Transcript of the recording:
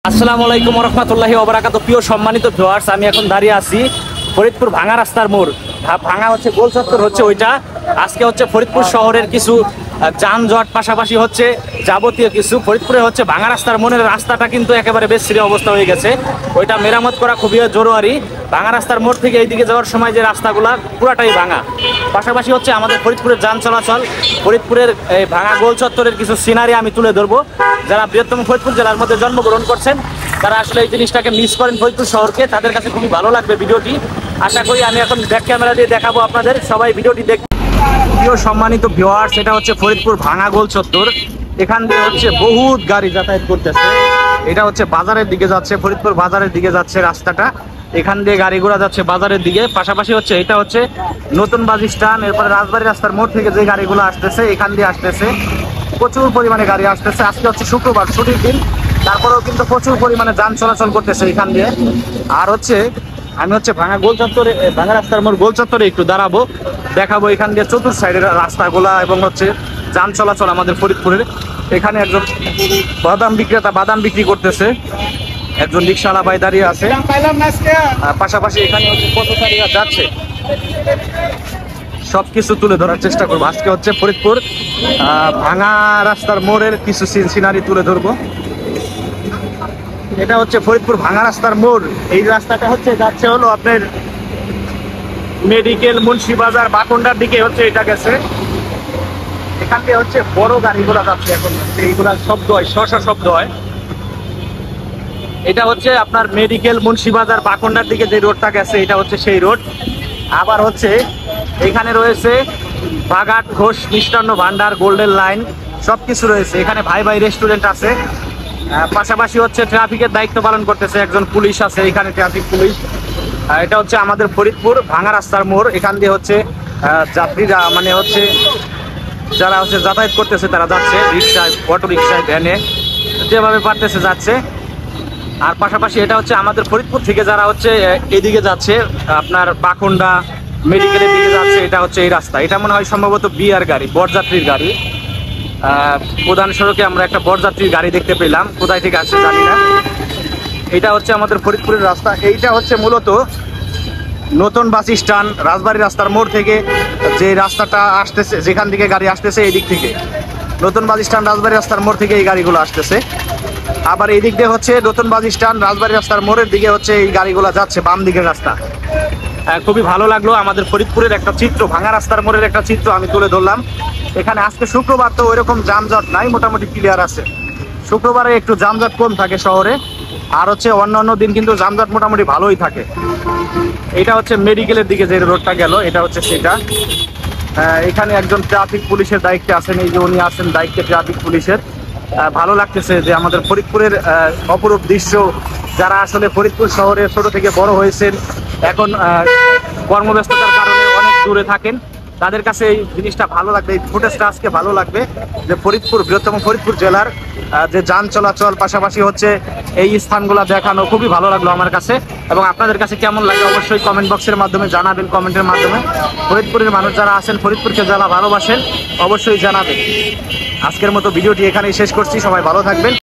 আসসালামু আলাইকুম রহমতুল্লাহি ওয়া বারাকাতুহু। প্রিয় সম্মানিত ভিউয়ার্স, আমি এখন দাঁড়িয়ে আছি ফরিদপুর ভাঙা রাস্তার মোড়। ভাঙা হচ্ছে গোল চত্বর হচ্ছে ওইটা। আজকে হচ্ছে ফরিদপুর শহরের কিছু যানজট, পাশাপাশি হচ্ছে যাবতীয় কিছু ফরিদপুরে হচ্ছে ভাঙা রাস্তার মোড়ের রাস্তাটা কিন্তু একেবারে বেশির অবস্থা হয়ে গেছে। ওইটা মেরামত করা খুবই জরুরি। ভাঙা রাস্তার মোড় থেকে এইদিকে যাওয়ার সময় যে রাস্তাগুলা পুরাটাই ভাঙা। পাশাপাশি হচ্ছে আমাদের ফরিদপুরের যান চলাচল, ফরিদপুরের এই ভাঙা গোল চত্বরের কিছু সিনারি আমি তুলে ধরবো। যারা বৃহত্তম ফরিদপুর জেলার মধ্যে জন্মগ্রহণ করছেন, তারা আসলে এই জিনিসটাকে মিস করেন ফরিদপুর শহরকে, তাদের কাছে খুবই ভালো লাগবে ভিডিওটি। আশা করি আমি এখন ব্যাক ক্যামেরা দিয়ে দেখাবো আপনাদের, সবাই ভিডিওটি দেখ। প্রিয় সম্মানিত ভিউয়ার্স, এটা হচ্ছে ফরিদপুর ভাঙা গোল চত্বর। এখান দিয়ে হচ্ছে বহুত গাড়ি যাতায়াত করতেছে। এটা হচ্ছে বাজারের দিকে যাচ্ছে, ফরিদপুর বাজারের দিকে যাচ্ছে রাস্তাটা। এখান দিয়ে গাড়ি ঘোড়া যাচ্ছে বাজারের দিকে। পাশাপাশি হচ্ছে এটা হচ্ছে নতুন বাস স্ট্যান্ড, এরপরে রাজবাড়ী রাস্তার মোড় থেকে যে গাড়িগুলো আসতেছে এখান দিয়ে আসতেছে। প্রচুর পরিমাণে গাড়ি আসতেছে। আজকে হচ্ছে শুক্রবার, ছুটির দিন, তারপরেও কিন্তু প্রচুর পরিমাণে যান চলাচল করতেছে এখান দিয়ে। আর হচ্ছে আমি হচ্ছে ভাঙা গোল চত্বরে, ভাঙা রাস্তার মোড় গোল চত্বরে একটু দাঁড়াবো, দেখাবো এখান দিয়ে চতুর সাইডের রাস্তাগুলা এবং হচ্ছে যান চলাচল আমাদের ফরিদপুরের। এখানে একজন বাদাম বিক্রেতা বাদাম বিক্রি করতেছে, একজন রিক্সাওয়ালা ভাই দাঁড়িয়ে আছে। পাশাপাশি এখানে পথচারীরা যাচ্ছে। সবকিছু তুলে ধরার চেষ্টা করবো আজকে হচ্ছে ফরিদপুর ভাঙা রাস্তার মোড়ের কিছু সিনারি তুলে ধরবো। এটা হচ্ছে ফরিদপুর ভাঙা রাস্তার মোড়। এই রাস্তাটা হচ্ছে যাচ্ছে হলো আপনার মেডিকেল, মুন্সিবাজার, বাকন্ডার দিকে হচ্ছে এটা গেছে। এখান থেকে হচ্ছে বড় গাড়িগুলা যাচ্ছে এখন, এইগুলা শব্দ হয়, শব্দ হয়। এটা হচ্ছে আপনার মেডিকেল, মুন্সিবাজার, বাকন্ডার দিকে যে রোডটা গেছে এটা হচ্ছে সেই রোড। আবার হচ্ছে এখানে রয়েছে বাগাট ঘোষ মিষ্টান্ন ভান্ডার, গোল্ডেন লাইন, সবকিছু রয়েছে এখানে। ভাই ভাই রেস্টুরেন্ট আছে। পাশাপাশি হচ্ছে ট্রাফিকের দায়িত্ব পালন করতেছে একজন পুলিশ আছে এখানে, ট্রাফিক পুলিশ। এটা হচ্ছে আমাদের ফরিদপুর ভাঙা রাস্তার মোড়। এখান দিয়ে হচ্ছে যাত্রীরা মানে হচ্ছে যারা হচ্ছে যাতায়াত করতেছে তারা যাচ্ছে রিক্সায়, অটো রিক্সায়, ভ্যানে, যেভাবে পারতেছে যাচ্ছে। আর পাশাপাশি এটা হচ্ছে আমাদের ফরিদপুর থেকে যারা হচ্ছে এদিকে যাচ্ছে আপনার বাকন্ডা মেডিকেলের দিকে যাচ্ছে, এটা হচ্ছে এই রাস্তা। এটা মনে হয় সম্ভবত বিআর গাড়ি, বরযাত্রীর গাড়ি। প্রধান সড়কে আমরা একটা বরযাত্রীর গাড়ি দেখতে পেলাম, কোথায় থেকে আসছে জানি না। এটা হচ্ছে আমাদের ফরিদপুরের রাস্তা। এইটা হচ্ছে মূলত নতুন বাস স্ট্যান্ড, রাজবাড়ী রাস্তার মোড় থেকে যে রাস্তাটা আসতেছে, যেখান থেকে গাড়ি আসতেছে এই দিক থেকে নতুন বাস স্ট্যান্ড, রাজবাড়ী রাস্তার মোড় থেকে এই গাড়িগুলো আসতেছে। আবার এই দিক দিয়ে হচ্ছে নতুন বাস স্ট্যান্ড, রাজবাড়ী রাস্তার মোড়ের দিকে হচ্ছে এই গাড়িগুলো যাচ্ছে, বাম দিকের রাস্তা। খুবই ভালো লাগলো আমাদের ফরিদপুরের একটা চিত্র, ভাঙা রাস্তার মোড়ের একটা চিত্র আমি তুলে ধরলাম। এখানে আজকে শুক্রবার তো ওইরকম যানজট নাই, মোটামুটি ক্লিয়ার আছে। শুক্রবারে একটু যানজট কম থাকে শহরে, আর হচ্ছে অন্যান্য দিন কিন্তু যানজট মোটামুটি ভালোই থাকে। এটা হচ্ছে মেডিকেলের দিকে যে রোডটা গেল, এটা হচ্ছে সেটা। এখানে একজন ট্রাফিক পুলিশের দায়িত্বে আছেন, এই যে উনি আছেন দায়িত্বে ট্রাফিক পুলিশের। ভালো লাগতেছে যে আমাদের ফরিদপুরের অপরূপ দৃশ্য। যারা আসলে ফরিদপুর শহরে ছোট থেকে বড় হয়েছেন, এখন কর্মব্যস্ততার কারণে অনেক দূরে থাকেন, তাদের কাছে এই জিনিসটা ভালো লাগবে, এই ফুটেজটা আজকে ভালো লাগবে যে ফরিদপুর, বৃহত্তম ফরিদপুর জেলার যে যান চলাচল, পাশাপাশি হচ্ছে এই স্থানগুলো দেখানো খুবই ভালো লাগলো আমার কাছে। এবং আপনাদের কাছে কেমন লাগে অবশ্যই কমেন্ট বক্সের মাধ্যমে জানাবেন, কমেন্টের মাধ্যমে। ফরিদপুরের মানুষ যারা আছেন, ফরিদপুরকে যারা ভালোবাসেন, অবশ্যই জানাবেন। আজকের মতো ভিডিওটি এখানেই শেষ করছি, সবাই ভালো থাকবেন।